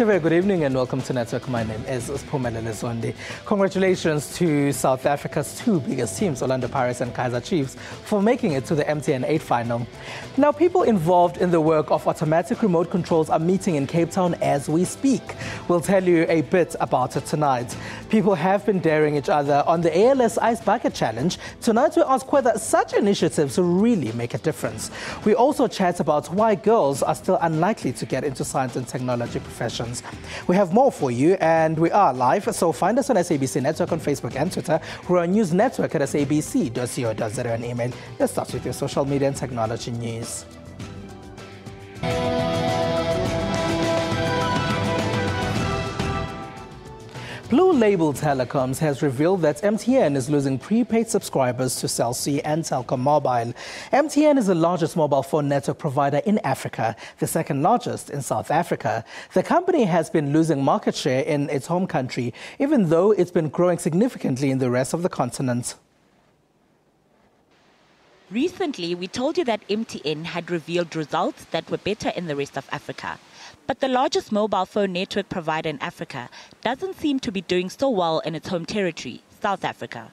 A very good evening and welcome to Network. My name is Phumelele Zondi. Congratulations to South Africa's two biggest teams, Orlando Pirates and Kaizer Chiefs, for making it to the MTN 8 final. Now, people involved in the work of automatic remote controls are meeting in Cape Town as we speak. We'll tell you a bit about it tonight. People have been daring each other on the ALS Ice Bucket Challenge. Tonight we ask whether such initiatives really make a difference. We also chat about why girls are still unlikely to get into science and technology professions. We have more for you and we are live, so find us on SABC Network on Facebook and Twitter. We're on News Network at sabc.co.za and email. Let's start with your social media and technology news. Blue Label Telecoms has revealed that MTN is losing prepaid subscribers to Cell C and Telkom Mobile. MTN is the largest mobile phone network provider in Africa, the second largest in South Africa. The company has been losing market share in its home country, even though it's been growing significantly in the rest of the continent. Recently, we told you that MTN had revealed results that were better in the rest of Africa. But the largest mobile phone network provider in Africa doesn't seem to be doing so well in its home territory, South Africa.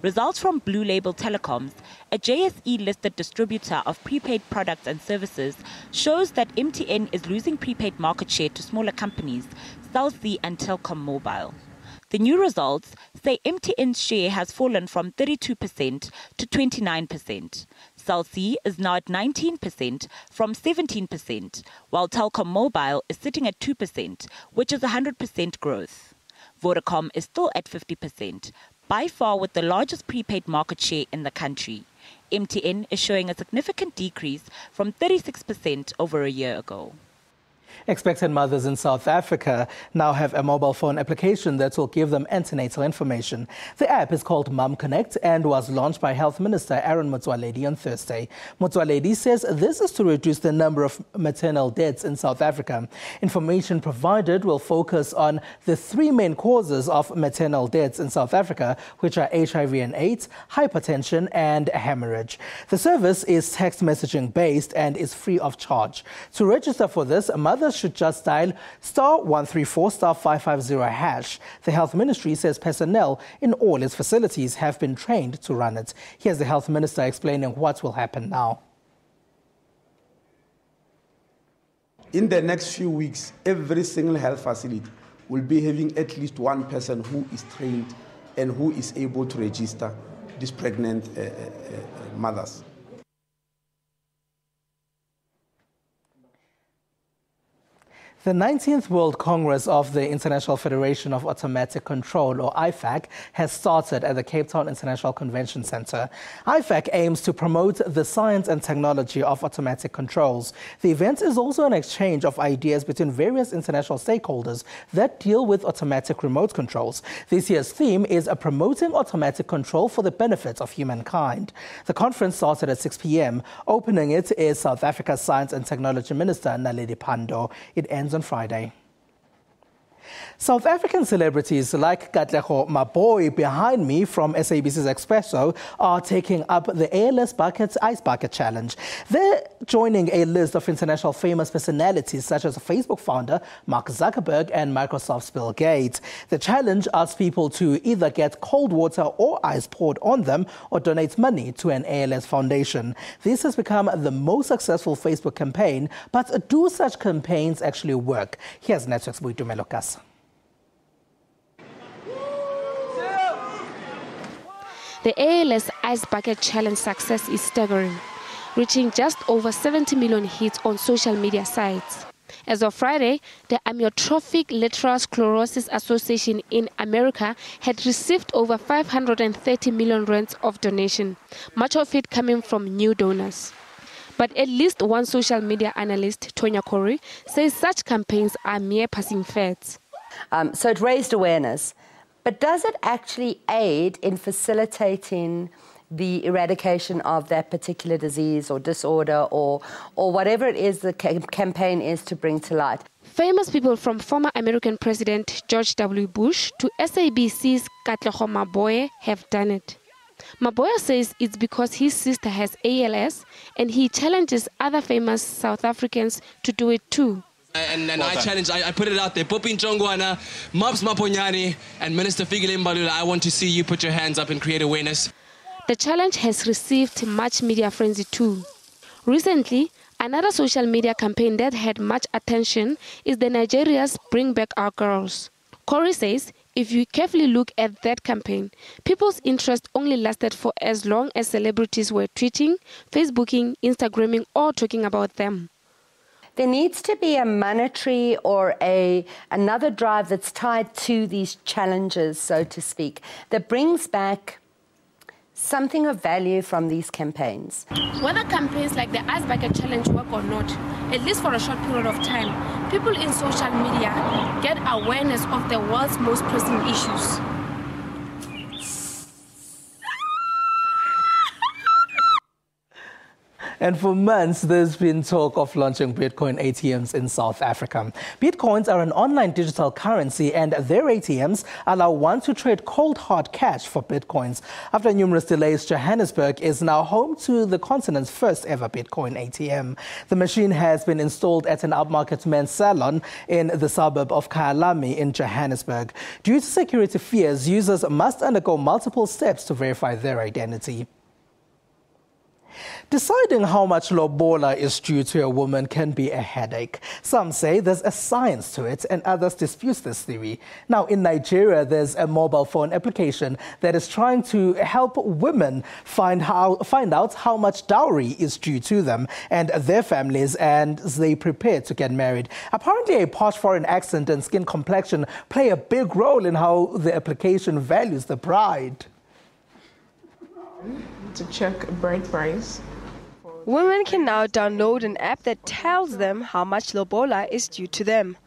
Results from Blue Label Telecoms, a JSE-listed distributor of prepaid products and services, shows that MTN is losing prepaid market share to smaller companies, Cell C and Telkom Mobile. The new results say MTN's share has fallen from 32% to 29%. Cell C is now at 19% from 17%, while Telkom Mobile is sitting at 2%, which is 100% growth. Vodacom is still at 50%, by far with the largest prepaid market share in the country. MTN is showing a significant decrease from 36% over a year ago. Expectant mothers in South Africa now have a mobile phone application that will give them antenatal information. The app is called Mom Connect and was launched by Health Minister Aaron Motsoaledi on Thursday. Motsoaledi says this is to reduce the number of maternal deaths in South Africa. Information provided will focus on the three main causes of maternal deaths in South Africa, which are HIV and AIDS, hypertension and hemorrhage. The service is text messaging based and is free of charge. To register for this, mothers should just dial *134 *550#. The Health Ministry says personnel in all its facilities have been trained to run it. Here's the Health Minister explaining what will happen now. In the next few weeks, every single health facility will be having at least one person who is trained and who is able to register these pregnant mothers. The 19th World Congress of the International Federation of Automatic Control, or IFAC, has started at the Cape Town International Convention Centre. IFAC aims to promote the science and technology of automatic controls. The event is also an exchange of ideas between various international stakeholders that deal with automatic remote controls. This year's theme is promoting automatic control for the benefit of humankind. The conference started at 6 p.m. Opening it is South Africa's Science and Technology Minister, Naledi Pandor. It ends on Friday. South African celebrities like Katlego Maboy behind me from SABC's Expresso are taking up the ALS Ice Bucket Challenge. They're joining a list of international famous personalities such as Facebook founder Mark Zuckerberg and Microsoft's Bill Gates. The challenge asks people to either get cold water or ice poured on them or donate money to an ALS foundation. This has become the most successful Facebook campaign, but do such campaigns actually work? Here's Network's Buitumelo Kasa. The ALS Ice Bucket Challenge success is staggering, reaching just over 70 million hits on social media sites. As of Friday, the Amyotrophic Lateral Sclerosis Association in America had received over 530 million rands of donation, much of it coming from new donors. But at least one social media analyst, Tonya Corey, says such campaigns are mere passing fads. So it raised awareness. But does it actually aid in facilitating the eradication of that particular disease or disorder or whatever it is the campaign is to bring to light? Famous people from former American President George W. Bush to SABC's Katlego Maboy have done it. Maboya says it's because his sister has ALS and he challenges other famous South Africans to do it too. And challenge, I put it out there. Popin Chongwana, Mobs Maponyani, and Minister Figile Mbalula, I want to see you put your hands up and create awareness. The challenge has received much media frenzy too. Recently, another social media campaign that had much attention is the Nigeria's Bring Back Our Girls. Corey says if you carefully look at that campaign, people's interest only lasted for as long as celebrities were tweeting, Facebooking, Instagramming, or talking about them. There needs to be a monetary or another drive that's tied to these challenges, so to speak, that brings back something of value from these campaigns. Whether campaigns like the Ice Bucket Challenge work or not, at least for a short period of time, people in social media get awareness of the world's most pressing issues. And for months, there's been talk of launching Bitcoin ATMs in South Africa. Bitcoins are an online digital currency, and their ATMs allow one to trade cold hard cash for Bitcoins. After numerous delays, Johannesburg is now home to the continent's first ever Bitcoin ATM. The machine has been installed at an upmarket men's salon in the suburb of Kyalami in Johannesburg. Due to security fears, users must undergo multiple steps to verify their identity. Deciding how much lobola is due to a woman can be a headache. Some say there's a science to it, and others dispute this theory. Now, in Nigeria, there's a mobile phone application that is trying to help women find out how much dowry is due to them and their families as they prepare to get married. Apparently, a posh foreign accent and skin complexion play a big role in how the application values the bride. To check a bride price. Women can now download an app that tells them how much lobola is due to them.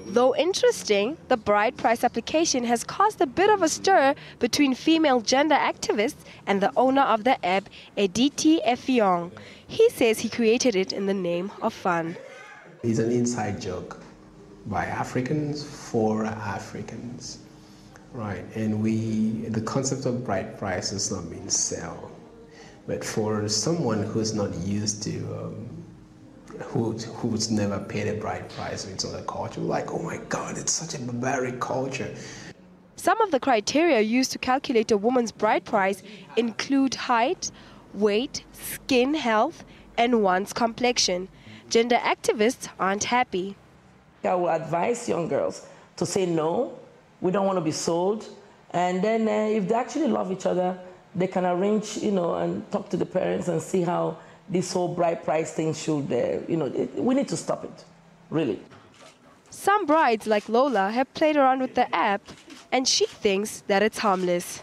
Though interesting, the bride price application has caused a bit of a stir between female gender activists and the owner of the app, Editi Effiong. He says he created it in the name of fun. It's an inside joke by Africans for Africans, right? And the concept of bride price does not mean sell. But for someone who's not used to, who's never paid a bride price in other culture, like, oh my God, it's such a barbaric culture. Some of the criteria used to calculate a woman's bride price include height, weight, skin health, and one's complexion. Gender activists aren't happy. I will advise young girls to say no, we don't want to be sold, and then if they actually love each other, they can arrange, and talk to the parents and see how this whole bride price thing should, we need to stop it, really. Some brides, like Lola, have played around with the app, and she thinks that it's harmless.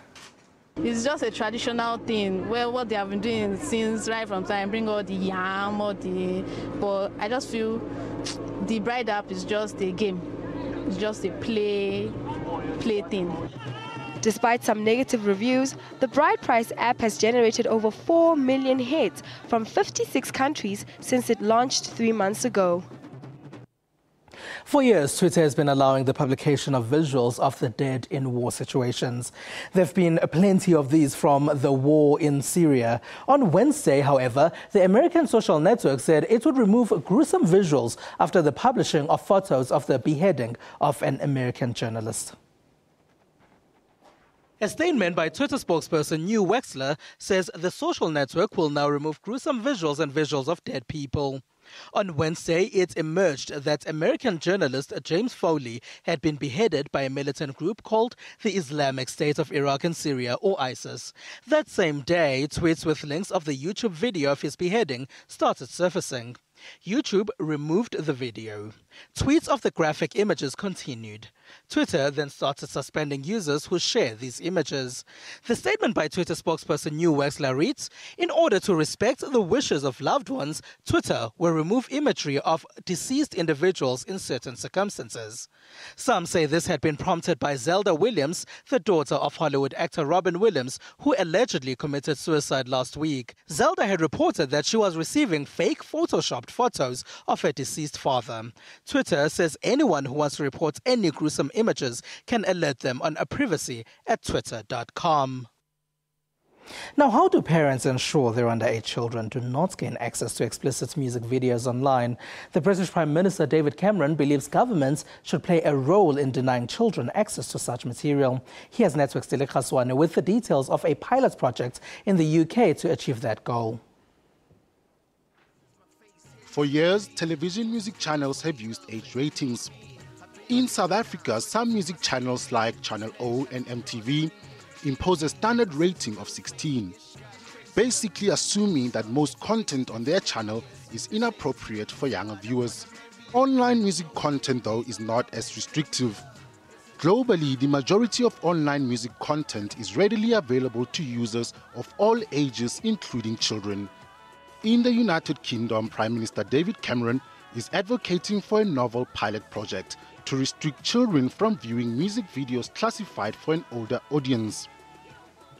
It's just a traditional thing, where what they have been doing since right from time, bring all the yam, but I just feel the bride app is just a game. It's just a play thing. Despite some negative reviews, the Bride Price app has generated over 4 million hits from 56 countries since it launched 3 months ago. For years, Twitter has been allowing the publication of visuals of the dead in war situations. There have been plenty of these from the war in Syria. On Wednesday, however, the American social network said it would remove gruesome visuals after the publishing of photos of the beheading of an American journalist. A statement by Twitter spokesperson New Wexler says the social network will now remove gruesome visuals and visuals of dead people. On Wednesday, it emerged that American journalist James Foley had been beheaded by a militant group called the Islamic State of Iraq and Syria, or ISIS. That same day, tweets with links of the YouTube video of his beheading started surfacing. YouTube removed the video. Tweets of the graphic images continued. Twitter then started suspending users who share these images. The statement by Twitter spokesperson New Wexler reads, "In order to respect the wishes of loved ones, Twitter will remove imagery of deceased individuals in certain circumstances." Some say this had been prompted by Zelda Williams, the daughter of Hollywood actor Robin Williams, who allegedly committed suicide last week. Zelda had reported that she was receiving fake photoshopped photos of her deceased father. Twitter says anyone who wants to report any gruesome images can alert them on privacy@twitter.com. Now, how do parents ensure their underage children do not gain access to explicit music videos online? The British Prime Minister David Cameron believes governments should play a role in denying children access to such material. He has Network's Dile Khaswane with the details of a pilot project in the UK to achieve that goal. For years, television music channels have used age ratings. In South Africa, some music channels like Channel O and MTV impose a standard rating of 16, basically assuming that most content on their channel is inappropriate for younger viewers. Online music content, though, is not as restrictive. Globally, the majority of online music content is readily available to users of all ages, including children. In the United Kingdom, Prime Minister David Cameron is advocating for a novel pilot project to restrict children from viewing music videos classified for an older audience.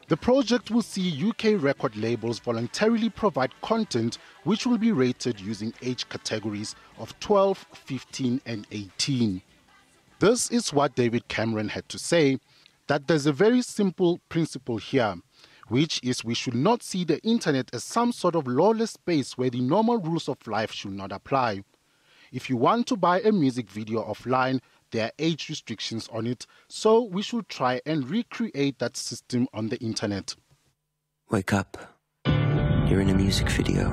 The project will see UK record labels voluntarily provide content which will be rated using age categories of 12, 15 and 18. This is what David Cameron had to say, that there's a very simple principle here, which is we should not see the internet as some sort of lawless space where the normal rules of life should not apply. If you want to buy a music video offline, there are age restrictions on it, so we should try and recreate that system on the internet. Wake up. You're in a music video.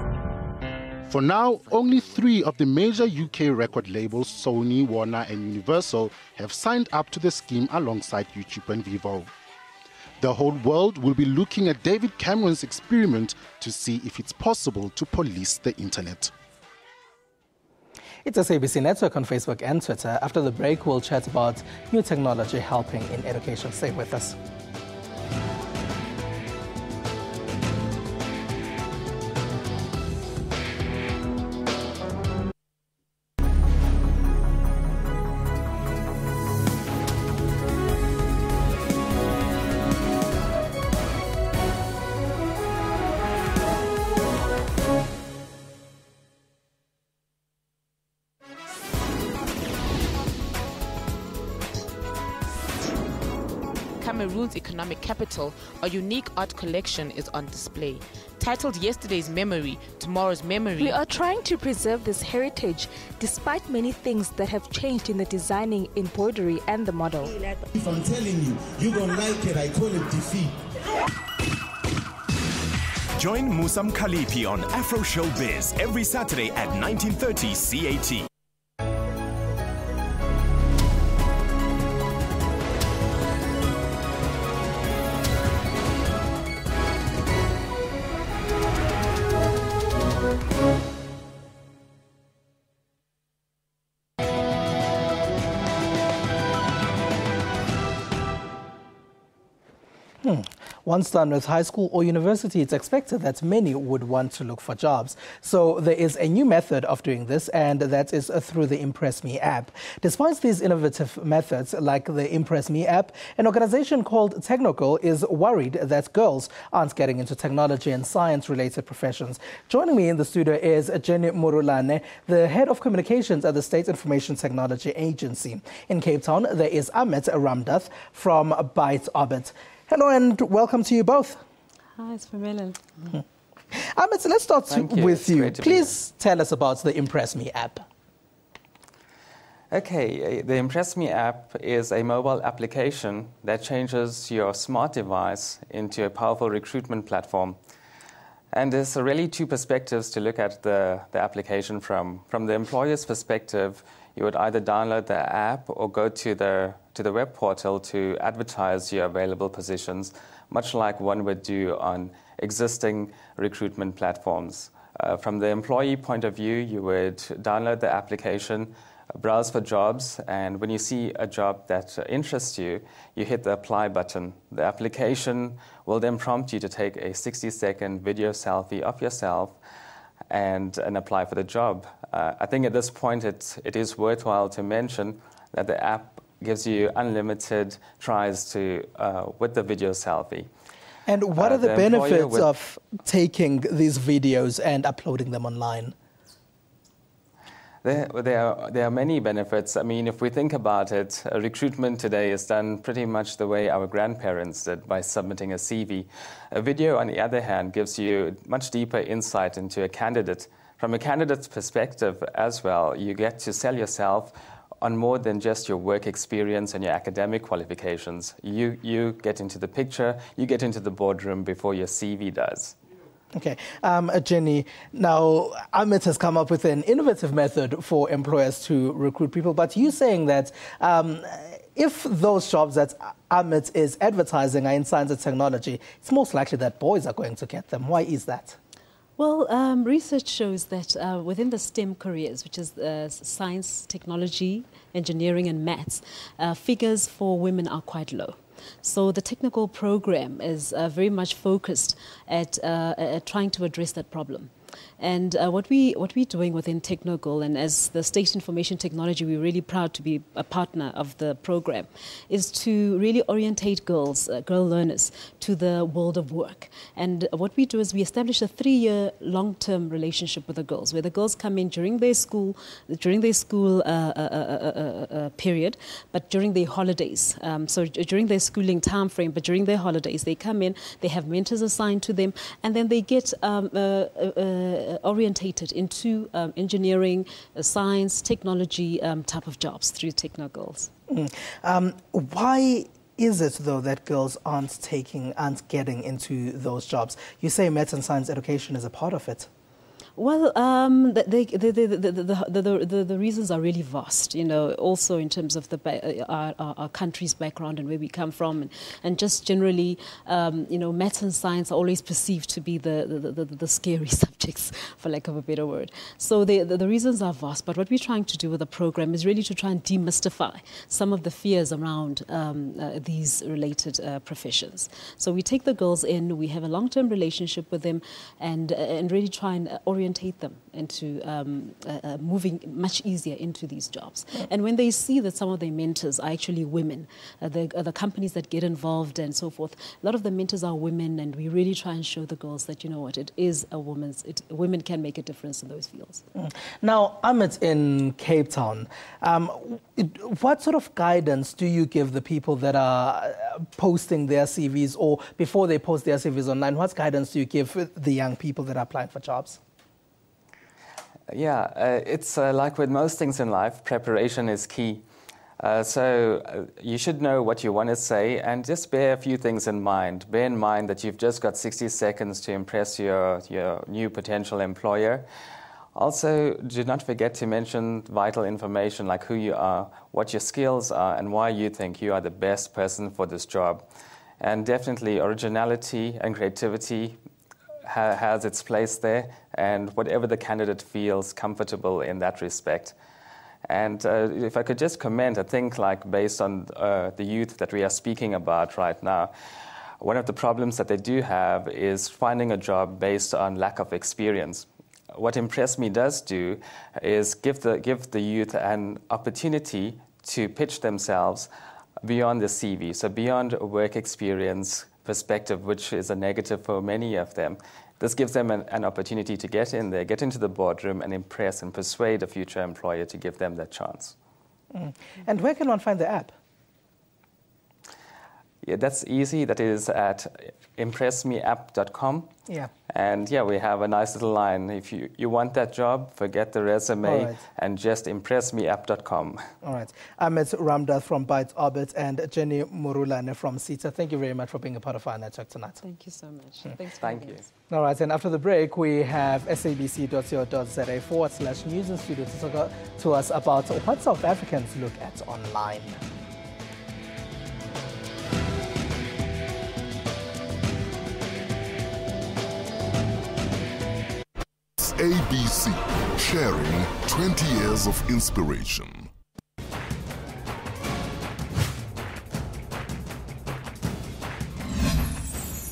For now, only 3 of the major UK record labels, Sony, Warner and Universal, have signed up to the scheme alongside YouTube and Vivo. The whole world will be looking at David Cameron's experiment to see if it's possible to police the internet. It's a SABC Network on Facebook and Twitter. After the break, we'll chat about new technology helping in education. Stay with us. Cameroon's economic capital, a unique art collection is on display. Titled Yesterday's Memory, Tomorrow's Memory. We are trying to preserve this heritage despite many things that have changed in the designing, embroidery and the model. If I'm telling you, you don't like it, I call it defeat. Join Musam Khalipi on Afro Showbiz every Saturday at 19:30 CAT. Once done with high school or university, it's expected that many would want to look for jobs. So there is a new method of doing this, and that is through the Impress Me app. Despite these innovative methods, like the Impress Me app, an organization called Technogirl is worried that girls aren't getting into technology and science-related professions. Joining me in the studio is Jenny Murulane, the head of communications at the State Information Technology Agency. In Cape Town, there is Ahmed Ramdath from Byte Orbit. Hello and welcome to you both. Hi, it's Pamela. Ahmed, let's start with you. Please tell us about the Impress Me app. Okay, the Impress Me app is a mobile application that changes your smart device into a powerful recruitment platform. And there's really 2 perspectives to look at the application from. From the employer's perspective, you would either download the app or go to the web portal to advertise your available positions, much like one would do on existing recruitment platforms. From the employee point of view, you would download the application, browse for jobs, and when you see a job that interests you, you hit the apply button. The application will then prompt you to take a 60-second video selfie of yourself and apply for the job. I think at this point it is worthwhile to mention that the app gives you unlimited tries with the video selfie. And what are the benefits of taking these videos and uploading them online? There are many benefits. I mean, if we think about it, recruitment today is done pretty much the way our grandparents did, by submitting a CV. A video, on the other hand, gives you much deeper insight into a candidate. From a candidate's perspective as well, you get to sell yourself on more than just your work experience and your academic qualifications. You get into the picture, you get into the boardroom before your CV does. Okay, Jenny, now Amit has come up with an innovative method for employers to recruit people, but you're saying that if those jobs that Amit is advertising are in science and technology, it's most likely that boys are going to get them. Why is that? Well, research shows that within the STEM careers, which is science, technology, engineering and maths, figures for women are quite low. So the technical program is very much focused at trying to address that problem. And what we're doing within Technogirl, and as the State Information Technology, we're really proud to be a partner of the program, is to really orientate girl learners to the world of work. And what we do is we establish a 3-year long-term relationship with the girls, where the girls come in during their school period, but during their holidays. So during their schooling time frame, but during their holidays, they come in, they have mentors assigned to them, and then they get orientated into engineering, science, technology type of jobs through Technogirls. Why is it, though, that girls aren't getting into those jobs? You say maths and science education is a part of it. Well, the reasons are really vast, you know, also in terms of our country's background and where we come from, and just generally, you know, maths and science are always perceived to be the scary subjects, for lack of a better word. So the reasons are vast, but what we're trying to do with the program is really to try and demystify some of the fears around these related professions. So we take the girls in, we have a long-term relationship with them, and really try and orientate them into moving much easier into these jobs. And when they see that some of their mentors are actually women, the companies that get involved and so forth, a lot of the mentors are women, and we really try and show the girls that, you know what, it is women can make a difference in those fields. Now, Amit, in Cape Town, what sort of guidance do you give the people that are posting their CVs, or before they post their CVs online, what guidance do you give the young people that are applying for jobs? Yeah, it's like with most things in life, preparation is key. So you should know what you want to say, and just bear a few things in mind. Bear in mind that you've just got 60 seconds to impress your new potential employer. Also, do not forget to mention vital information like who you are, what your skills are, and why you think you are the best person for this job. And definitely originality and creativity has its place there, and whatever the candidate feels comfortable in that respect. And if I could just comment, I think, like, based on the youth that we are speaking about right now, one of the problems that they do have is finding a job based on lack of experience. What Impress Me does do is give the youth an opportunity to pitch themselves beyond the CV, so beyond a work experience perspective, which is a negative for many of them. This gives them an opportunity to get in there, get into the boardroom, and impress and persuade a future employer to give them that chance. And where can one find the app? Yeah, that's easy. That is at impressmeapp.com. Yeah. And yeah, we have a nice little line. If you want that job, forget the resume and just impressmeapp.com. All right. Amit Ramdath from Bytes Orbit and Jenny Murulane from CETA. Thank you very much for being a part of our network tonight. Thank you so much. Thank you. All right, and after the break, we have sabc.co.za/news in studio to talk to us about what South Africans look at online. SABC, sharing 20 years of inspiration.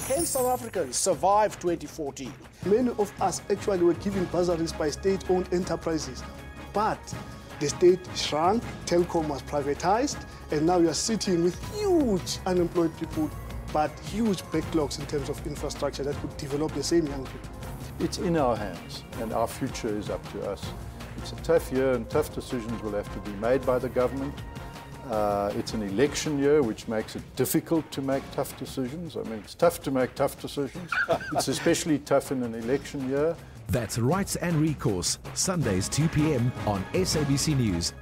Can South Africans survive 2014? Many of us actually were given bursaries by state-owned enterprises, but the state shrunk, telecom was privatized, and now you are sitting with huge unemployed people, but huge backlogs in terms of infrastructure that could develop the same young people. It's in our hands, and our future is up to us. It's a tough year and tough decisions will have to be made by the government. It's an election year, which makes it difficult to make tough decisions. I mean, it's tough to make tough decisions. It's especially tough in an election year. That's Rights and Recourse, Sundays 2 p.m. on SABC News.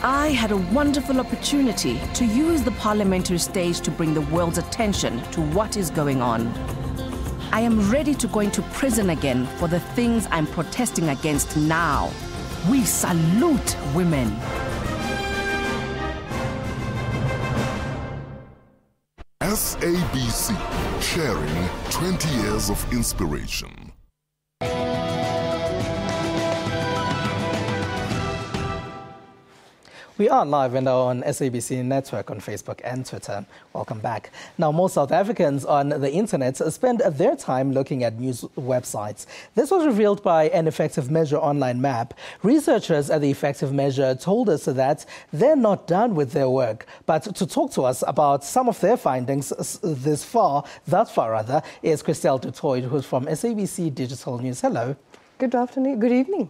I had a wonderful opportunity to use the parliamentary stage to bring the world's attention to what is going on. I am ready to go into prison again for the things I'm protesting against now. We salute women. SABC, sharing 20 years of inspiration. We are live and on SABC Network on Facebook and Twitter. Welcome back. Now, most South Africans on the internet spend their time looking at news websites. This was revealed by an Effective Measure online map. Researchers at the Effective Measure told us that they're not done with their work. But to talk to us about some of their findings thus far, is Christelle Dutoit, who's from SABC Digital News. Hello. Good afternoon. Good evening.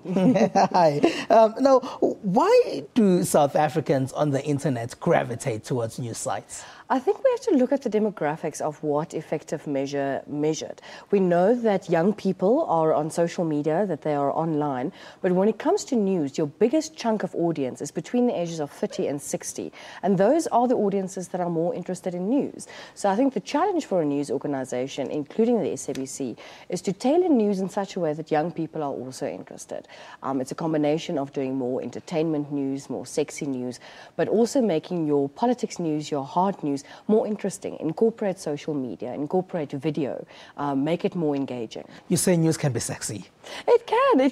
Hi. Now, why do South Africans on the internet gravitate towards news sites? I think we have to look at the demographics of what Effective Measure measured. We know that young people are on social media, that they are online, but when it comes to news, your biggest chunk of audience is between the ages of 30 and 60, and those are the audiences that are more interested in news. So I think the challenge for a news organisation, including the SABC, is to tailor news in such a way that young people are also interested. It's a combination of doing more entertainment news, more sexy news, but also making your politics news, your hard news, more interesting. Incorporate social media, incorporate video, make it more engaging. You say news can be sexy? It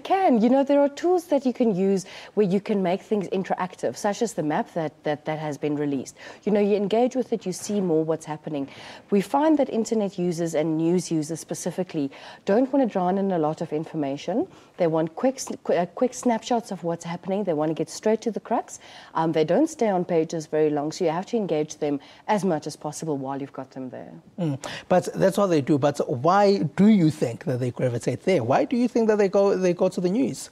can. You know, there are tools that you can use where you can make things interactive, such as the map that has been released. You know, you engage with it, you see more what's happening. We find that internet users and news users specifically don't want to drown in a lot of information. They want quick snapshots of what's happening. They want to get straight to the crux. They don't stay on pages very long, so you have to engage them as much as possible while you've got them there. But that's what they do. But why do you think that they gravitate there? Why do you think that they go to the news?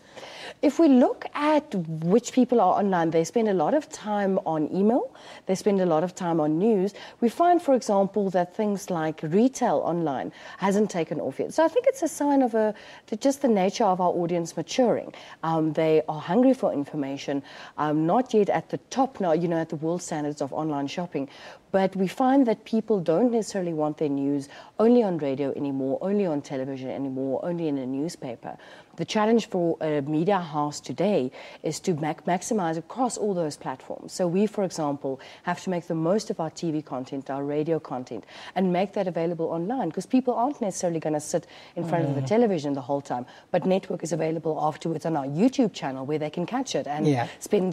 If we look at which people are online, they spend a lot of time on email, they spend a lot of time on news. We find, for example, that things like retail online hasn't taken off yet. So I think it's a sign of just the nature of our audience maturing. They are hungry for information, not yet at the top now, you know, at the world standards of online shopping. But we find that people don't necessarily want their news only on radio anymore, only on television anymore, only in a newspaper. The challenge for a media house today is to maximize across all those platforms. So we, for example, have to make the most of our TV content, our radio content, and make that available online, because people aren't necessarily going to sit in front of the television the whole time. But network is available afterwards on our YouTube channel where they can catch it and spend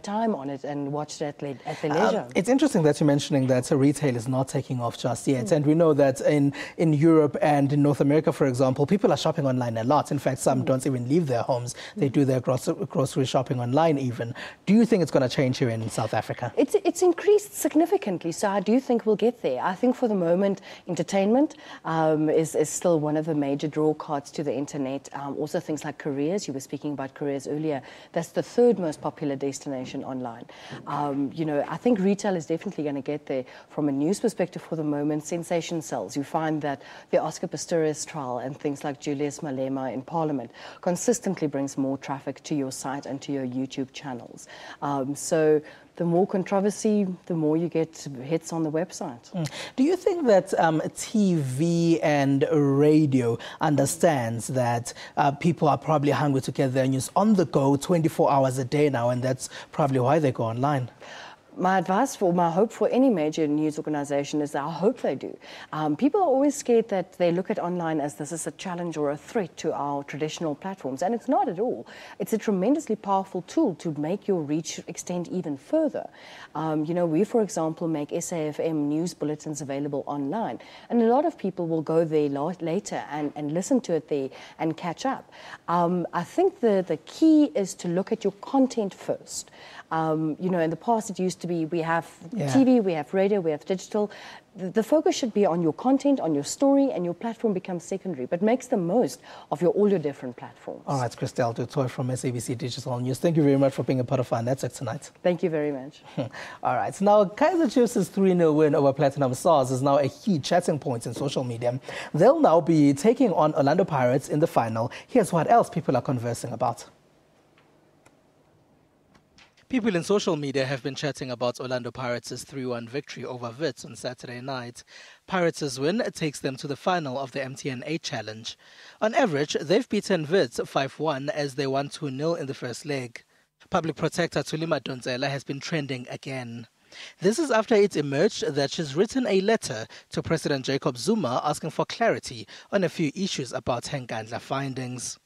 time on it and watch it at their leisure. It's interesting that you're mentioning that retail is not taking off just yet. And we know that in Europe and in North America, for example, people are shopping online a lot. In fact, some don't even leave their homes. They do their grocery shopping online even. Do you think it's going to change here in South Africa? It's increased significantly, so I do think we'll get there. I think for the moment, entertainment is still one of the major draw cards to the internet. Also things like careers. You were speaking about careers earlier. That's the third most popular destination online. I think retail is definitely going to get there. From a news perspective for the moment, sensation sells. You find that the Oscar Pistorius trial and things like Julius Malema in Parliament consistently brings more traffic to your site and to your YouTube channels. So the more controversy, the more you get hits on the website. Do you think that TV and radio understands that people are probably hungry to get their news on the go 24 hours a day now, and that's probably why they go online? My advice my hope for any major news organization is that I hope they do. People are always scared that they look at online as this is a challenge or a threat to our traditional platforms, and it's not at all. It's a tremendously powerful tool to make your reach extend even further. We, for example, make SAFM news bulletins available online, and a lot of people will go there later and listen to it there and catch up. I think the key is to look at your content first. In the past it used to be we have TV, we have radio, we have digital. The focus should be on your content, on your story, and your platform becomes secondary, but makes the most of all your different platforms. All right, Christelle Dutoy from SABC Digital News. Thank you very much for being a part of our network tonight. Thank you very much. All right, now Kaizer Chiefs' 3-0 win over Platinum Stars is now a key chatting point in social media. They'll now be taking on Orlando Pirates in the final. Here's what else people are conversing about. People in social media have been chatting about Orlando Pirates' 3-1 victory over Wits on Saturday night. Pirates' win takes them to the final of the MTN 8 Challenge. On average, they've beaten Wits 5-1 as they won 2-0 in the first leg. Public Protector Tulima Donzela has been trending again. This is after it emerged that she's written a letter to President Jacob Zuma asking for clarity on a few issues about Henkandla findings.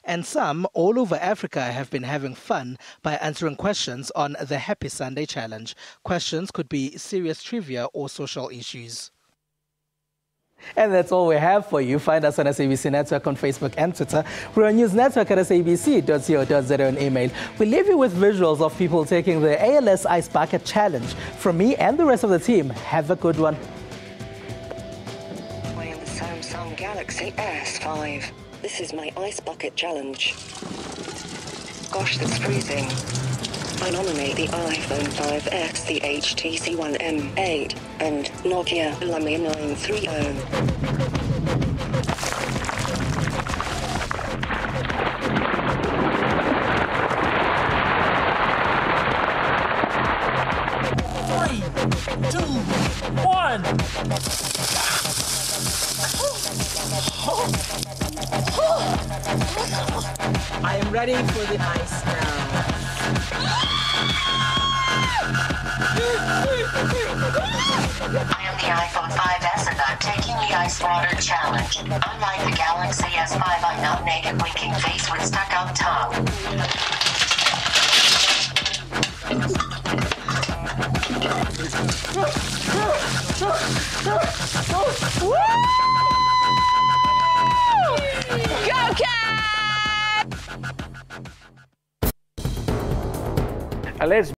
And some all over Africa have been having fun by answering questions on the Happy Sunday Challenge. Questions could be serious trivia or social issues. And that's all we have for you. Find us on SABC Network on Facebook and Twitter. We're on News Network at sabc.co.za on email. We leave you with visuals of people taking the ALS Ice Bucket Challenge. From me and the rest of the team, have a good one. I am the Samsung Galaxy S5. This is my Ice Bucket Challenge. Gosh, that's freezing. I nominate the iPhone 5S, the HTC One M8, and Nokia Lumia 930. I am ready for the ice now. I am the iPhone 5S and I'm taking the Ice Water Challenge. Unlike the Galaxy S5, I'm not naked blinking face with stuck up top. Go Cat! Let's